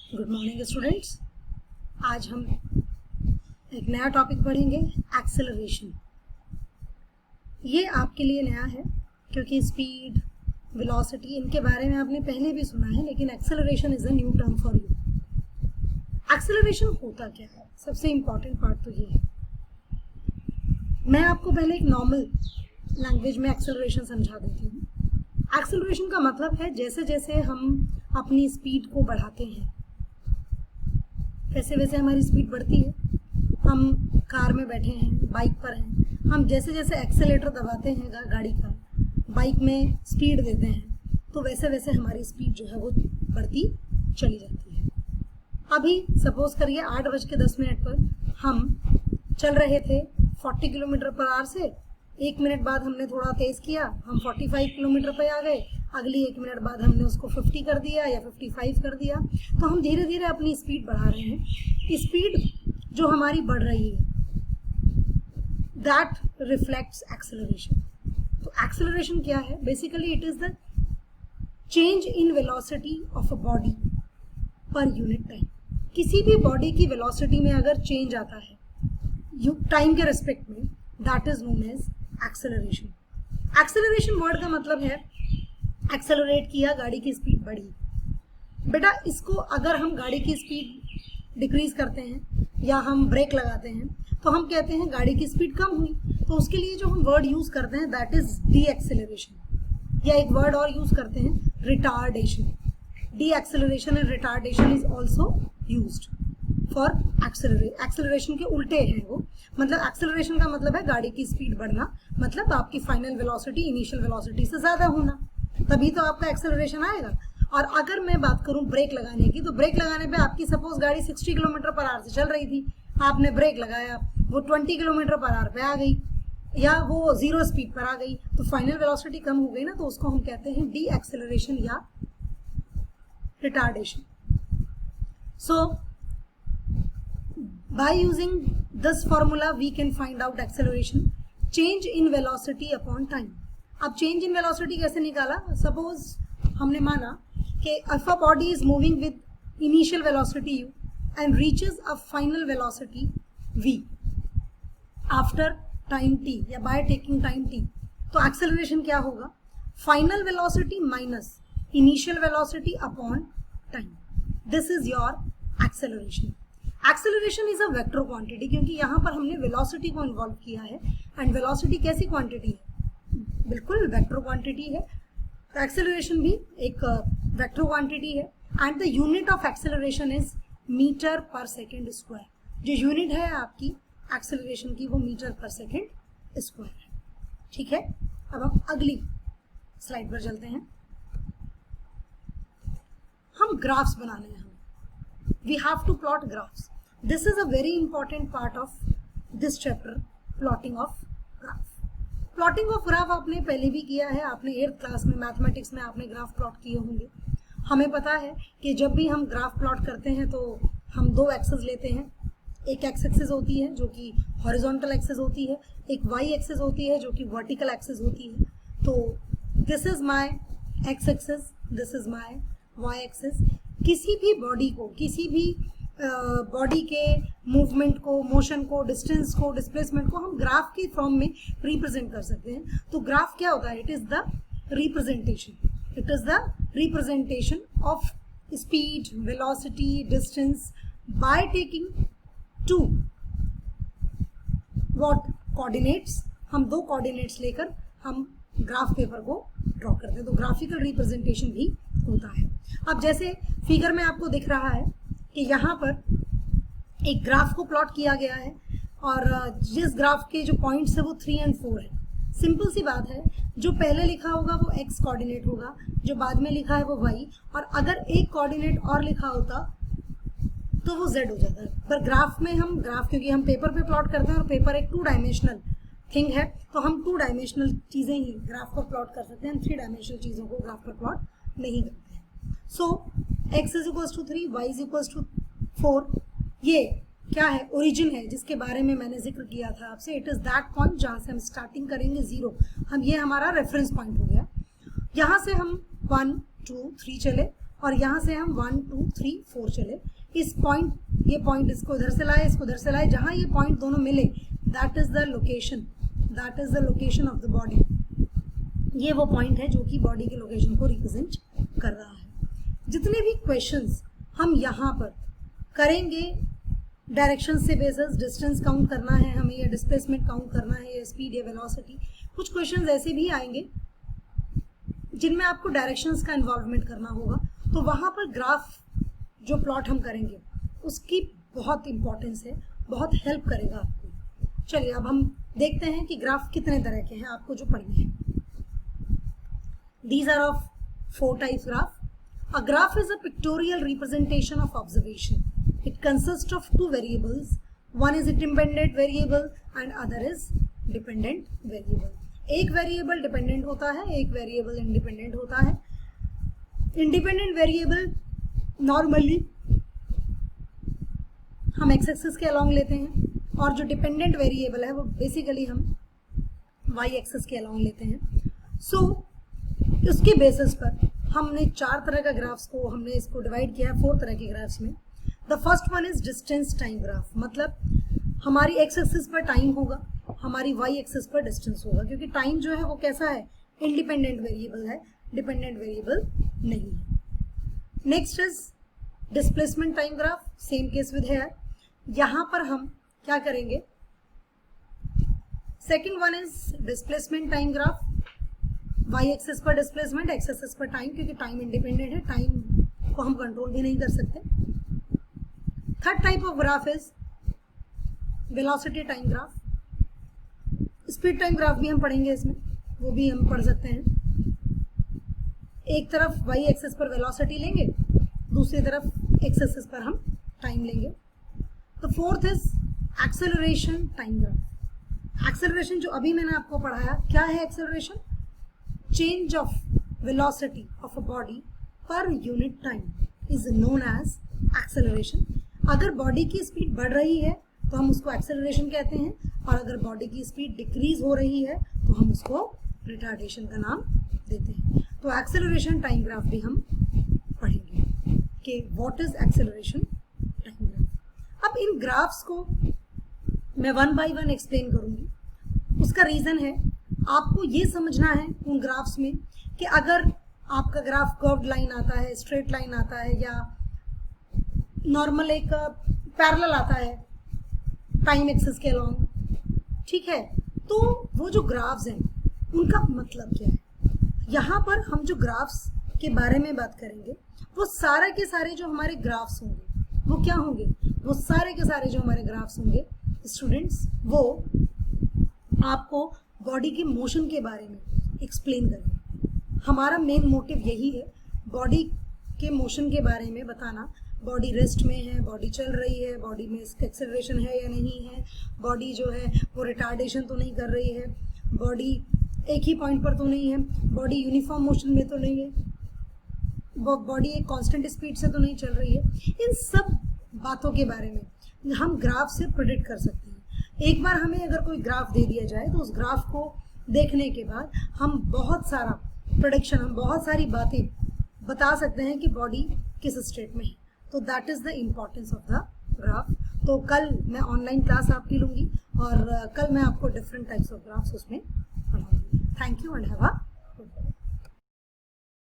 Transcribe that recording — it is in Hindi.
Good morning students. आज हम एक नया टॉपिक पढ़ेंगे, एक्सेलरेशन। ये आपके लिए नया है क्योंकि स्पीड, वेलोसिटी इनके बारे में आपने पहले भी सुना है, लेकिन acceleration is a new term for you. Acceleration होता क्या है, सबसे इम्पॉर्टेंट पार्ट तो ये है। मैं आपको पहले एक नॉर्मल लैंग्वेज में एक्सेलरेशन समझा देती हूँ। एक्सेलरेशन का मतलब है जैसे जैसे हम अपनी स्पीड को बढ़ाते हैं वैसे वैसे हमारी स्पीड बढ़ती है। हम कार में बैठे हैं, बाइक पर हैं, हम जैसे जैसे एक्सेलेटर दबाते हैं गाड़ी का, बाइक में स्पीड देते हैं, तो वैसे वैसे हमारी स्पीड जो है वो बढ़ती चली जाती है। अभी सपोज करिए 8:10 पर हम चल रहे थे 40 किलोमीटर पर आवर से। 1 मिनट बाद हमने थोड़ा तेज़ किया, हम 45 किलोमीटर पे आ गए। अगली 1 मिनट बाद हमने उसको 50 कर दिया या 55 कर दिया। तो हम धीरे धीरे अपनी स्पीड बढ़ा रहे हैं। स्पीड जो हमारी बढ़ रही है दैट रिफ्लेक्ट्स एक्सेलरेशन। तो एक्सेलरेशन क्या है? Basically it is the change in velocity of a body per unit time. किसी भी बॉडी की वेलोसिटी में अगर चेंज आता है टाइम के रिस्पेक्ट में, that is known as acceleration. Acceleration word का मतलब है एक्सेलरेट किया, गाड़ी की स्पीड बढ़ी। बेटा इसको अगर हम गाड़ी की स्पीड डिक्रीज करते हैं या हम ब्रेक लगाते हैं तो हम कहते हैं गाड़ी की स्पीड कम हुई। तो उसके लिए जो हम वर्ड यूज करते हैं दैट इज डी एक्सेलरेशन, या एक वर्ड और यूज करते हैं retardation. D acceleration and retardation is also used for acceleration के उल्टे हैं वो। मतलब एक्सेलरेशन का मतलब है गाड़ी की स्पीड बढ़ना, मतलब आपकी फाइनल वेलोसिटी इनिशियल वेलोसिटी से ज्यादा होना, तभी तो आपका एक्सेलरेशन आएगा। और अगर मैं बात करूं ब्रेक लगाने की, तो ब्रेक लगाने पे आपकी सपोज गाड़ी 60 किलोमीटर पर आवर से चल रही थी, आपने ब्रेक लगाया, वो 20 किलोमीटर पर आवर पे आ गई या वो 0 स्पीड पर आ गई, तो फाइनल वेलोसिटी कम हो गई ना, तो उसको हम कहते हैं डी एक्सेलरेशन या retardation. So by using this formula we can find out acceleration, change in velocity upon time। अब change in velocity कैसे निकाला? Suppose हमने माना कि if a body is moving with initial velocity u and reaches a final velocity v after time t या by taking time t, तो acceleration क्या होगा? Final velocity minus initial velocity upon time, this is your acceleration। Acceleration is a vector quantity, क्योंकि यहाँ पर हमने वेलोसिटी को इन्वॉल्व किया है। एंड वेलोसिटी कैसी क्वांटिटी है? बिल्कुल वेक्टर क्वांटिटी है। तो एक्सेलरेशन भी एक वेक्टर क्वांटिटी है। And the unit of acceleration is metre per second square. जो यूनिट है आपकी एक्सेलरेशन की वो मीटर पर सेकेंड स्क्वायर है। ठीक है, अब हम अगली स्लाइड पर चलते हैं। हम ग्राफ्स बनाने हैं, we have to plot graphs। This is a very important part of this chapter, plotting of graph। Plotting of graph आपने पहले भी किया है, आपने 8th क्लास में मैथमेटिक्स में आपने ग्राफ प्लॉट किए होंगे। हमें पता है कि जब भी हम ग्राफ प्लॉट करते हैं तो हम 2 एक्सेस लेते हैं। एक एक्स एक्सेस होती है जो कि हॉरिजॉन्टल एक्सेस होती है, एक वाई एक्सेस होती है जो कि वर्टिकल एक्सेस होती है। तो this is my x axis, this is my y axis. किसी भी बॉडी को, किसी भी बॉडी के मूवमेंट को, मोशन को, डिस्टेंस को, डिस्प्लेसमेंट को हम ग्राफ की फॉर्म में रिप्रेजेंट कर सकते हैं। तो ग्राफ क्या होता है? It is the representation, it is the representation of speed, velocity, distance by taking 2 what coordinates. हम 2 कोऑर्डिनेट्स लेकर हम ग्राफ पेपर को ड्रॉ करते हैं, तो ग्राफिकल रिप्रेजेंटेशन भी होता है। अब जैसे फिगर में आपको दिख रहा है कि यहाँ पर एक ग्राफ को प्लॉट किया गया है और जिस ग्राफ के जो पॉइंट्स है वो 3 और 4 है। सिंपल सी बात है, जो पहले लिखा होगा वो x कोऑर्डिनेट होगा, जो बाद में लिखा है वो y, और अगर एक कोऑर्डिनेट और लिखा होता तो वो z हो जाता है। पर ग्राफ में हम क्योंकि हम पेपर पे प्लॉट करते हैं और पेपर एक 2 डायमेंशनल थिंग है, तो हम 2 डायमेंशनल चीज़ें ही ग्राफ पर प्लॉट कर सकते हैं, 3 डायमेंशनल चीज़ों को ग्राफ पर प्लॉट नहीं करते हैं। So x is equals to 3, y is equals to 4। ये क्या है? ओरिजिन है जिसके बारे में मैंने जिक्र किया था आपसे। इट इज दैट पॉइंट जहाँ से हम स्टार्टिंग करेंगे 0। हम ये हमारा रेफरेंस पॉइंट हो गया। यहाँ से हम 1 2 3 चले और यहाँ से हम 1 2 3 4 चले, इस पॉइंट, ये पॉइंट इसको इधर से लाए, इसको इधर से लाए, जहाँ ये पॉइंट दोनों मिले that is the location of the body. ये वो पॉइंट है जो कि बॉडी के लोकेशन को रिप्रेजेंट कर रहा है। जितने भी क्वेश्चंस हम यहाँ पर करेंगे डायरेक्शन से बेसिस, डिस्टेंस काउंट करना है हमें या डिस्प्लेसमेंट काउंट करना है या स्पीड या वेलोसिटी, कुछ क्वेश्चंस ऐसे भी आएंगे जिनमें आपको डायरेक्शंस का इन्वॉल्वमेंट करना होगा, तो वहाँ पर ग्राफ जो प्लॉट हम करेंगे उसकी बहुत इंपॉर्टेंस है, बहुत हेल्प करेगा आपको। चलिए अब हम देखते हैं कि ग्राफ कितने तरह के हैं आपको जो पढ़ने हैं। These are of 4 types graph. A graph is a pictorial representation of observation. It consists of 2 variables. One is independent variable and other is dependent variable. एक वेरिएबल डिपेंडेंट होता है, एक वेरिएबल इंडिपेंडेंट होता है। इंडिपेंडेंट वेरिएबल नॉर्मली हम एक्स एक्सिस के अलॉन्ग लेते हैं और जो डिपेंडेंट वेरिएबल है वो बेसिकली हम वाई एक्सिस के अलॉन्ग लेते हैं। सो उसके बेसिस पर हमने 4 तरह का ग्राफ्स को हमने इसको डिवाइड किया है 4 तरह के ग्राफ्स में। The first one is distance time graph, मतलब हमारी एक्स एक्सिस पर टाइम होगा, हमारी वाई एक्सिस पर डिस्टेंस होगा, क्योंकि टाइम जो है वो कैसा है, इंडिपेंडेंट वेरिएबल है, डिपेंडेंट वेरिएबल नहीं है। Next is displacement time graph, same case with here. यहाँ पर हम क्या करेंगे, second one is displacement time graph, y axis पर डिस्प्लेसमेंट, एक्स एक्सिस पर टाइम, क्योंकि टाइम इंडिपेंडेंट है, टाइम को हम कंट्रोल भी नहीं कर सकते। Third type of graph is velocity time graph, speed time graph भी हम पढ़ेंगे इसमें, वो भी हम पढ़ सकते हैं। एक तरफ वाई एक्सिस पर वेलोसिटी लेंगे, दूसरी तरफ एक्स एक्सिस पर हम टाइम लेंगे। तो fourth is acceleration time graph. Acceleration जो अभी मैंने आपको पढ़ाया, क्या है acceleration, change of velocity of a body per unit time is known as acceleration। अगर बॉडी की स्पीड बढ़ रही है तो हम उसको एक्सेलरेशन कहते हैं, और अगर बॉडी की स्पीड डिक्रीज हो रही है तो हम उसको रिटार्डेशन का नाम देते हैं। तो एक्सेलरेशन टाइम ग्राफ भी हम पढ़ेंगे कि what is acceleration time graph. अब इन ग्राफ्स को मैं 1 by 1 एक्सप्लेन करूंगी। उसका रीजन है आपको ये समझना है उन ग्राफ्स में कि अगर आपका ग्राफ कर्व्ड लाइन आता है, स्ट्रेट लाइन आता है, या नॉर्मल एक पैरेलल आता है टाइम एक्सिस के अलॉन्ग, ठीक है, तो वो जो ग्राफ्स हैं उनका मतलब क्या है। यहाँ पर हम जो ग्राफ्स के बारे में बात करेंगे वो सारे के सारे जो हमारे ग्राफ्स होंगे वो क्या होंगे, वो सारे के सारे जो हमारे ग्राफ्स होंगे स्टूडेंट्स, वो आपको बॉडी के मोशन के बारे में एक्सप्लेन करेंगे। हमारा मेन मोटिव यही है, बॉडी के मोशन के बारे में बताना। बॉडी रेस्ट में है, बॉडी चल रही है, बॉडी में एक्सेलरेशन है या नहीं है, बॉडी जो है वो रिटार्डेशन तो नहीं कर रही है, बॉडी एक ही पॉइंट पर तो नहीं है, बॉडी यूनिफॉर्म मोशन में तो नहीं है, बॉडी एक कांस्टेंट स्पीड से तो नहीं चल रही है। इन सब बातों के बारे में हम ग्राफ से प्रेडिक्ट कर सकते हैं। एक बार हमें अगर कोई ग्राफ दे दिया जाए तो उस ग्राफ को देखने के बाद हम बहुत सारा प्रेडिक्शन, हम बहुत सारी बातें बता सकते हैं कि बॉडी किस स्टेट में है। तो that is the importance of the graph. तो कल मैं ऑनलाइन क्लास आपकी लूँगी और कल मैं आपको डिफरेंट टाइप्स ऑफ ग्राफ्स उसमें पढ़ाऊँगी। Thank you and have a